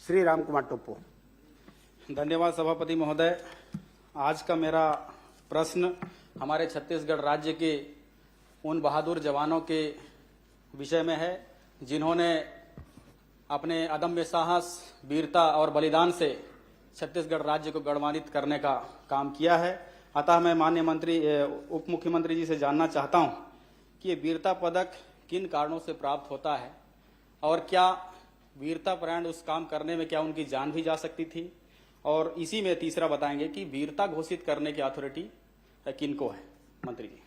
श्री राम कुमार टोप्पो। धन्यवाद सभापति महोदय। आज का मेरा प्रश्न हमारे छत्तीसगढ़ राज्य के उन बहादुर जवानों के विषय में है जिन्होंने अपने अदम्य साहस, वीरता और बलिदान से छत्तीसगढ़ राज्य को गौरवान्वित करने का काम किया है। अतः मैं माननीय उप मुख्यमंत्री जी से जानना चाहता हूं कि ये वीरता पदक किन कारणों से प्राप्त होता है और क्या वीरता परायण उस काम करने में क्या उनकी जान भी जा सकती थी, और इसी में तीसरा बताएंगे कि वीरता घोषित करने की अथॉरिटी किनको है। मंत्री जी।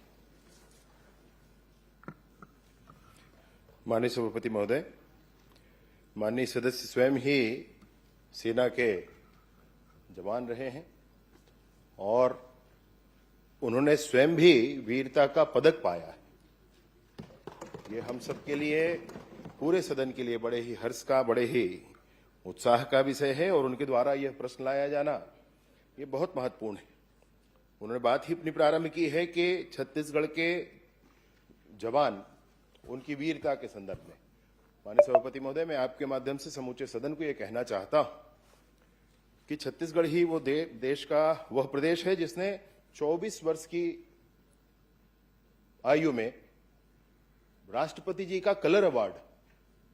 माननीय सभापति महोदय, माननीय सदस्य स्वयं ही सेना के जवान रहे हैं और उन्होंने स्वयं भी वीरता का पदक पाया है। ये हम सब के लिए, पूरे सदन के लिए बड़े ही हर्ष का, बड़े ही उत्साह का विषय है और उनके द्वारा यह प्रश्न लाया जाना ये बहुत महत्वपूर्ण है। उन्होंने बात ही अपनी प्रारंभ की है कि छत्तीसगढ़ के जवान उनकी वीरता के संदर्भ में। माननीय सभापति महोदय, मैं आपके माध्यम से समूचे सदन को यह कहना चाहता हूं कि छत्तीसगढ़ ही वो देश का वह प्रदेश है जिसने 24 वर्ष की आयु में राष्ट्रपति जी का कलर अवार्ड,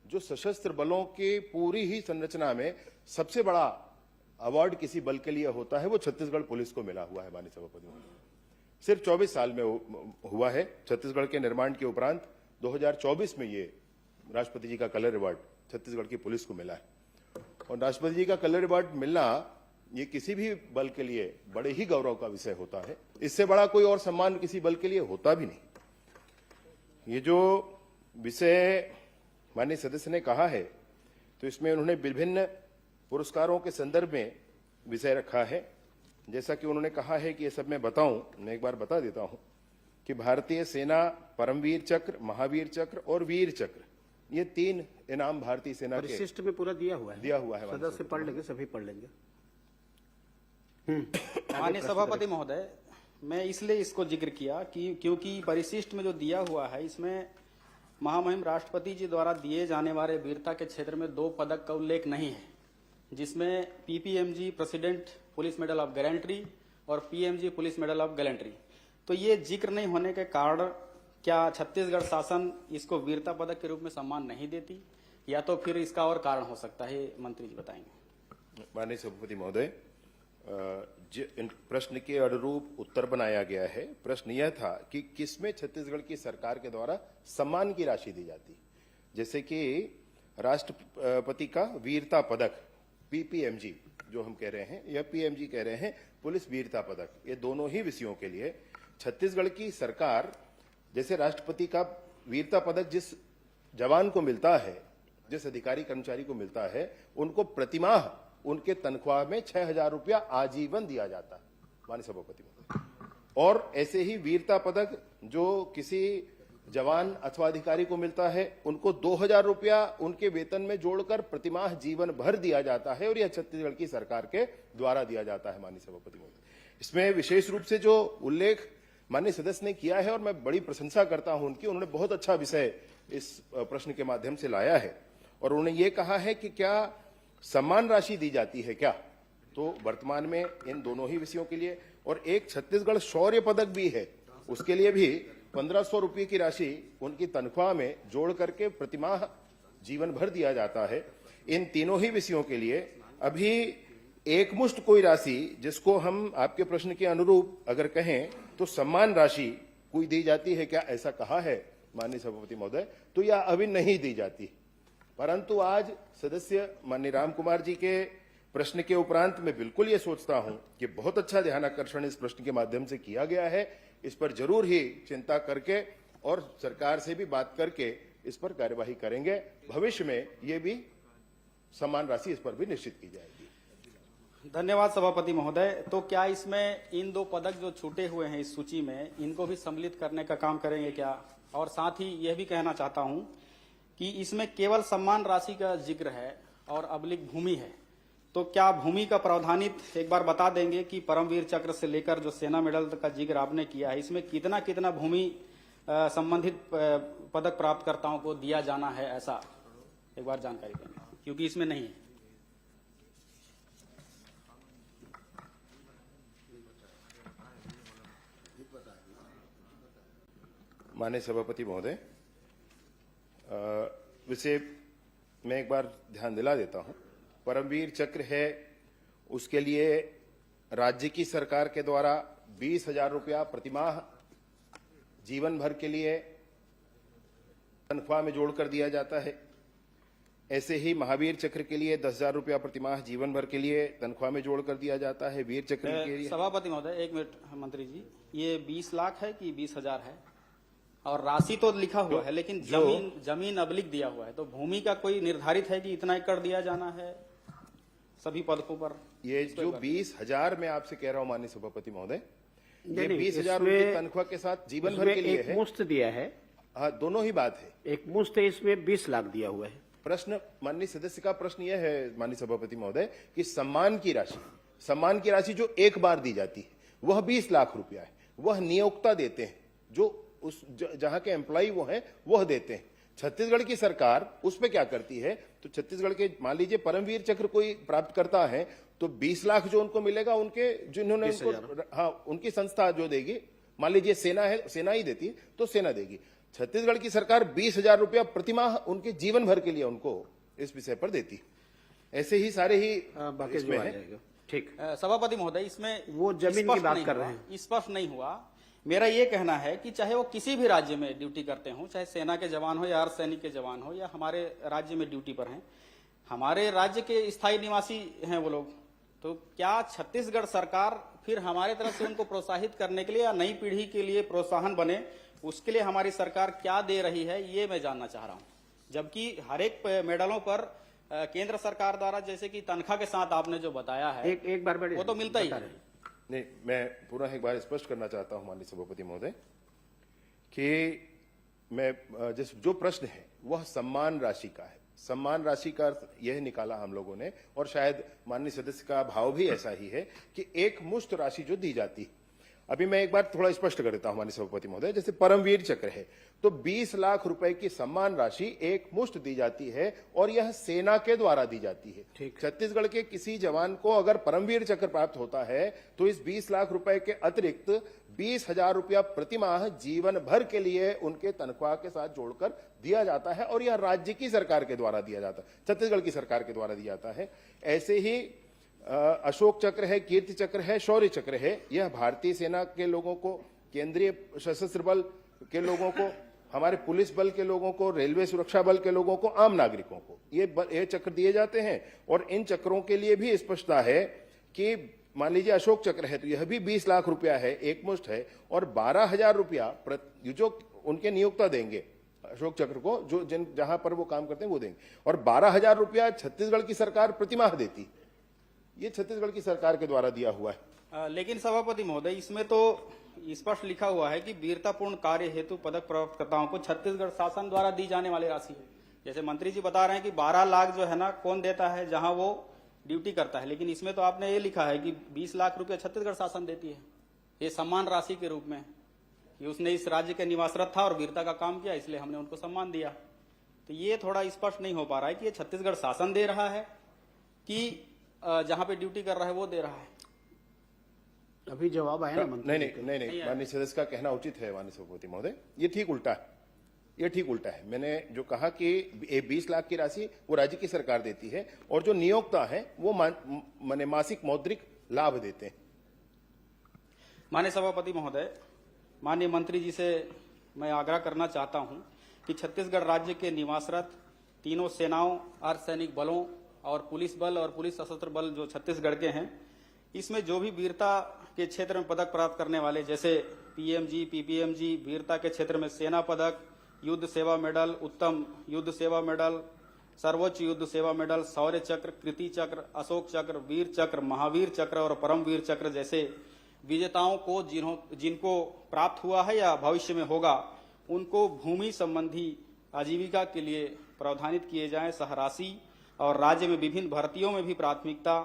जो सशस्त्र बलों की पूरी ही संरचना में सबसे बड़ा अवार्ड किसी बल के लिए होता है, वो छत्तीसगढ़ पुलिस को मिला हुआ है। माननीय सभापति महोदय, सिर्फ 24 साल में हुआ है। छत्तीसगढ़ के निर्माण के उपरांत 2024 में ये राष्ट्रपति जी का कलर अवार्ड छत्तीसगढ़ की पुलिस को मिला है। और राष्ट्रपति जी का कलर अवार्ड मिलना ये किसी भी बल के लिए बड़े ही गौरव का विषय होता है। इससे बड़ा कोई और सम्मान किसी बल के लिए होता भी नहीं। ये जो विषय माननीय सदस्य ने कहा है, तो इसमें उन्होंने विभिन्न पुरस्कारों के संदर्भ में विषय रखा है। जैसा कि उन्होंने कहा है कि ये सब मैं बताऊं, मैं एक बार बता देता हूं कि भारतीय सेना परमवीर चक्र, महावीर चक्र और वीर चक्र, ये 3 इनाम भारतीय सेना के परिशिष्ट में पूरा दिया हुआ है। सदस्य पढ़ लेंगे, सभी पढ़ लेंगे। माननीय सभापति महोदय, मैं इसलिए इसको जिक्र किया कि क्योंकि परिशिष्ट में जो दिया हुआ है इसमें महामहिम राष्ट्रपति जी द्वारा दिए जाने वाले वीरता के क्षेत्र में 2 पदक का उल्लेख नहीं है, जिसमें PPMG president police medal of gallantry और PMG police medal of gallantry. तो ये जिक्र नहीं होने के कारण क्या छत्तीसगढ़ शासन इसको वीरता पदक के रूप में सम्मान नहीं देती, या तो फिर इसका और कारण हो सकता है? मंत्री जी बताएंगे। माननीय सभापति महोदय, इन प्रश्न के अनुरूप उत्तर बनाया गया है। प्रश्न यह था कि किसमें छत्तीसगढ़ की सरकार के द्वारा सम्मान की राशि दी जाती, जैसे कि राष्ट्रपति का वीरता पदक पीपीएमजी जो हम कह रहे हैं या पीएमजी कह रहे हैं, पुलिस वीरता पदक, ये दोनों ही विषयों के लिए छत्तीसगढ़ की सरकार, जैसे राष्ट्रपति का वीरता पदक जिस जवान को मिलता है, जिस अधिकारी कर्मचारी को मिलता है, उनको प्रतिमाह उनके तनख्वाह में 6,000 रुपया आजीवन दिया जाता है। माननीय सभापति महोदय, और ऐसे ही वीरता पदक जो किसी जवान अथवा अधिकारी को मिलता है, उनको 2,000 रुपया उनके वेतन में जोड़कर प्रतिमाह जीवन भर दिया जाता है, और यह छत्तीसगढ़ की सरकार के द्वारा दिया जाता है। माननीय सभापति महोदय, इसमें विशेष रूप से जो उल्लेख माननीय सदस्य ने किया है और मैं बड़ी प्रशंसा करता हूं उनकी, उन्होंने बहुत अच्छा विषय इस प्रश्न के माध्यम से लाया है। और उन्होंने ये कहा है कि क्या सम्मान राशि दी जाती है क्या, तो वर्तमान में इन दोनों ही विषयों के लिए, और एक छत्तीसगढ़ शौर्य पदक भी है, उसके लिए भी 1,500 रुपये की राशि उनकी तनख्वाह में जोड़ करके प्रतिमाह जीवन भर दिया जाता है। इन तीनों ही विषयों के लिए अभी एकमुष्ट कोई राशि, जिसको हम आपके प्रश्न के अनुरूप अगर कहें तो सम्मान राशि कोई दी जाती है क्या, ऐसा कहा है माननीय सभापति महोदय, तो यह अभी नहीं दी जाती। परंतु आज सदस्य माननीय राम कुमार जी के प्रश्न के उपरांत मैं बिल्कुल ये सोचता हूं कि बहुत अच्छा ध्यान आकर्षण इस प्रश्न के माध्यम से किया गया है। इस पर जरूर ही चिंता करके और सरकार से भी बात करके इस पर कार्यवाही करेंगे। भविष्य में ये भी सम्मान राशि इस पर भी निश्चित की जाएगी। धन्यवाद सभापति महोदय। तो क्या इसमें इन 2 पदक जो छूटे हुए हैं इस सूची में, इनको भी सम्मिलित करने का काम करेंगे क्या? और साथ ही यह भी कहना चाहता हूं कि इसमें केवल सम्मान राशि का जिक्र है और अबलिक भूमि है, तो क्या भूमि का प्रावधानित एक बार बता देंगे कि परमवीर चक्र से लेकर जो सेना मेडल का जिक्र आपने किया है, इसमें कितना कितना भूमि संबंधित पदक प्राप्तकर्ताओं को दिया जाना है, ऐसा एक बार जानकारी देंगे, क्योंकि इसमें नहीं है। माननीय सभापति महोदय, विषय मैं एक बार ध्यान दिला देता हूं। परमवीर चक्र है, उसके लिए राज्य की सरकार के द्वारा 20,000 रुपया प्रतिमाह जीवन भर के लिए तनख्वाह में जोड़कर दिया जाता है। ऐसे ही महावीर चक्र के लिए 10,000 रुपया प्रतिमाह जीवन भर के लिए तनख्वाह में जोड़कर दिया जाता है। वीर चक्र के लिए सभापति महोदय, एक मिनट मंत्री जी, ये 20 लाख है कि 20,000 है? और राशि तो लिखा हुआ है, लेकिन जमीन अबलिक दिया हुआ है, तो भूमि का कोई निर्धारित है कि इतना एकड़ दिया जाना है सभी पदकों पर? ये जो 20,000 मैं आपसे कह रहा हूं माननीय सभापति महोदय, ये 20,000 रुपये तनख्वाह के साथ जीवन भर के लिए है। मुश्त दिया है। हाँ, दोनों ही बात है। एक मुश्त है, इसमें 20 लाख दिया हुआ है। प्रश्न माननीय सदस्य का प्रश्न यह है माननीय सभापति महोदय कि सम्मान की राशि जो एक बार दी जाती है वह 20 लाख रुपया है। वह नियोक्ता देते हैं, जो उस जहां के एम्प्लॉय वो हैं वह देते हैं। छत्तीसगढ़ की सरकार उस पे क्या करती है, तो छत्तीसगढ़ के मान लीजिए परमवीर चक्र कोई प्राप्त करता है तो 20 लाख जो उनको मिलेगा, उनके जिन्होंने उनको, हाँ, उनकी संस्था जो देगी, मान लीजिए सेना है, सेना ही देती है तो सेना देगी। छत्तीसगढ़ की सरकार 20,000 रुपया प्रतिमाह उनके जीवन भर के लिए उनको इस विषय पर देती। ऐसे ही सारे ही इसमें है। ठीक। सभापति महोदय, इसमें वो जमीन की बात कर रहे हैं, स्पष्ट नहीं हुआ। मेरा ये कहना है कि चाहे वो किसी भी राज्य में ड्यूटी करते हो, चाहे सेना के जवान हो या अर्धसैनिक के जवान हो, या हमारे राज्य में ड्यूटी पर हैं, हमारे राज्य के स्थायी निवासी हैं वो लोग, तो क्या छत्तीसगढ़ सरकार फिर हमारे तरफ से उनको प्रोत्साहित करने के लिए या नई पीढ़ी के लिए प्रोत्साहन बने, उसके लिए हमारी सरकार क्या दे रही है, ये मैं जानना चाह रहा हूं। जबकि हर एक मेडलों पर केंद्र सरकार द्वारा, जैसे कि तनख्वाह के साथ आपने जो बताया है, एक बार वो तो मिलता ही है। नहीं, मैं पूरा एक बार स्पष्ट करना चाहता हूं माननीय सभापति महोदय कि मैं जो प्रश्न है वह सम्मान राशि का है। सम्मान राशि का यह निकाला हम लोगों ने, और शायद माननीय सदस्य का भाव भी ऐसा ही है कि एक मुश्त राशि जो दी जाती है। अभी मैं एक बार थोड़ा स्पष्ट कर देता हूं माननीय सभापति महोदय, जैसे परमवीर चक्र है तो 20 लाख रुपए की सम्मान राशि एक मुश्त दी जाती है और यह सेना के द्वारा दी जाती है। छत्तीसगढ़ के किसी जवान को अगर परमवीर चक्र प्राप्त होता है तो इस 20 लाख रुपए के अतिरिक्त 20,000 रुपया प्रतिमाह जीवन भर के लिए उनके तनख्वाह के साथ जोड़कर दिया जाता है, और यह राज्य की सरकार के द्वारा दिया जाता है, छत्तीसगढ़ की सरकार के द्वारा दिया जाता है। ऐसे ही अशोक चक्र है, कीर्ति चक्र है, शौर्य चक्र है, यह भारतीय सेना के लोगों को, केंद्रीय सशस्त्र बल के लोगों को, हमारे पुलिस बल के लोगों को, रेलवे सुरक्षा बल के लोगों को, आम नागरिकों को ये चक्र दिए जाते हैं। और इन चक्रों के लिए भी स्पष्टता है कि मान लीजिए अशोक चक्र है तो यह भी 20 लाख रुपया है, एक मुश्त है, और 12,000 रुपया जो उनके नियोक्ता देंगे अशोक चक्र को, जो जहां पर वो काम करते हैं वो देंगे, और 12,000 रुपया छत्तीसगढ़ की सरकार प्रतिमाह देती। ये छत्तीसगढ़ की सरकार के द्वारा दिया हुआ है। लेकिन सभापति महोदय, इसमें तो स्पष्ट लिखा हुआ है कि वीरतापूर्ण कार्य हेतु पदक प्राप्तकर्ताओं को छत्तीसगढ़ शासन द्वारा दी जाने वाली राशि है। जैसे मंत्री जी बता रहे हैं कि 12 लाख जो है ना कौन देता है, जहां वो ड्यूटी करता है, लेकिन इसमें तो आपने ये लिखा है कि 20 लाख रुपया छत्तीसगढ़ शासन देती है, ये सम्मान राशि के रूप में, कि उसने इस राज्य के निवासरत था और वीरता का काम किया, इसलिए हमने उनको सम्मान दिया। तो ये थोड़ा स्पष्ट नहीं हो पा रहा है कि ये छत्तीसगढ़ शासन दे रहा है कि जहां पे ड्यूटी कर रहा है वो दे रहा है। अभी जवाब आया ना मंत्री? नहीं, माननीय सदस्य का कहना उचित है माननीय सभापति महोदय, ये ठीक उल्टा है, ये ठीक उल्टा है। मैंने जो कहा कि 20 लाख की राशि वो राज्य की सरकार देती है, और जो नियोक्ता है वो माने मासिक मौद्रिक लाभ देते हैं। माननीय सभापति महोदय, माननीय मंत्री जी से मैं आग्रह करना चाहता हूं कि छत्तीसगढ़ राज्य के निवासरत तीनों सेनाओं, अर्धसैनिक बलों और पुलिस बल और पुलिस सशस्त्र बल जो छत्तीसगढ़ के हैं, इसमें जो भी वीरता के क्षेत्र में पदक प्राप्त करने वाले, जैसे पीएमजी, पीपीएमजी, वीरता के क्षेत्र में सेना पदक, युद्ध सेवा मेडल, उत्तम युद्ध सेवा मेडल, सर्वोच्च युद्ध सेवा मेडल, शौर्य चक्र, कृति चक्र, अशोक चक्र, वीर चक्र, महावीर चक्र और परमवीर चक्र जैसे विजेताओं को जिनको प्राप्त हुआ है या भविष्य में होगा, उनको भूमि संबंधी आजीविका के लिए प्रावधानित किए जाएं सहराशि, और राज्य में विभिन्न भर्तियों में भी प्राथमिकता,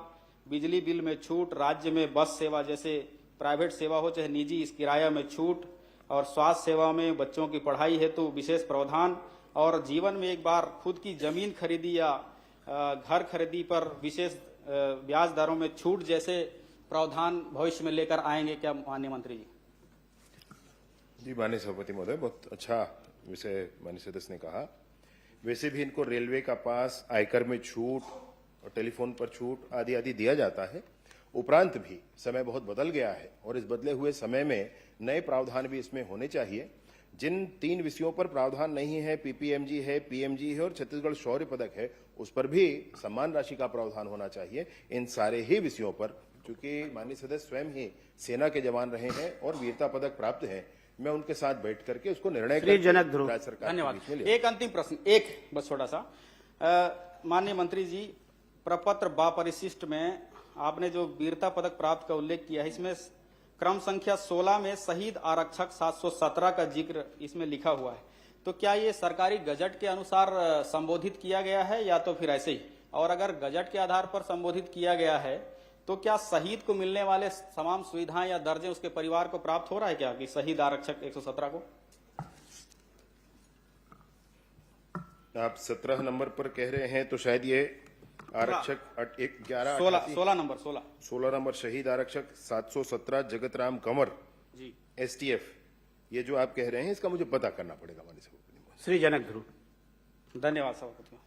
बिजली बिल में छूट, राज्य में बस सेवा जैसे प्राइवेट सेवा हो चाहे निजी, इस किराया में छूट, और स्वास्थ्य सेवा में बच्चों की पढ़ाई हेतु विशेष प्रावधान, और जीवन में एक बार खुद की जमीन खरीदी या घर खरीदी पर विशेष ब्याज दरों में छूट जैसे प्रावधान भविष्य में लेकर आएंगे क्या माननीय मंत्री जी? जी, माननीय सभापति महोदय, बहुत अच्छा विषय माननीय सदस्य ने कहा। वैसे भी इनको रेलवे का पास, आयकर में छूट और टेलीफोन पर छूट आदि आदि दिया जाता है। उपरांत भी समय बहुत बदल गया है और इस बदले हुए समय में नए प्रावधान भी इसमें होने चाहिए। जिन 3 विषयों पर प्रावधान नहीं है, पीपीएमजी है, पीएमजी है और छत्तीसगढ़ शौर्य पदक है, उस पर भी सम्मान राशि का प्रावधान होना चाहिए। इन सारे ही विषयों पर, क्योंकि माननीय सदस्य स्वयं ही सेना के जवान रहे हैं और वीरता पदक प्राप्त हैं, मैं उनके साथ बैठ करके उसको निर्णय श्री जनक ध्रुव, राज्य सरकार के धन्यवाद। बीच में ले। एक अंतिम प्रश्न, एक बस छोटा सा। माननीय मंत्री जी, प्रपत्र बा परिशिष्ट में आपने जो वीरता पदक प्राप्त का उल्लेख किया है, इसमें क्रम संख्या 16 में शहीद आरक्षक 717 का जिक्र इसमें लिखा हुआ है। तो क्या ये सरकारी गजट के अनुसार संबोधित किया गया है या तो फिर ऐसे ही? और अगर गजट के आधार पर संबोधित किया गया है तो क्या शहीद को मिलने वाले तमाम सुविधाएं या दर्जे उसके परिवार को प्राप्त हो रहा है क्या, कि शहीद आरक्षक 117 को? आप 17 नंबर पर कह रहे हैं तो शायद ये आरक्षक 16 नंबर शहीद आरक्षक 717 जगत राम कंवर जी, एसटीएफ, ये जो आप कह रहे हैं इसका मुझे पता करना पड़ेगा माननीय सभापति। श्री जनक ध्रुव। धन्यवाद सभापति।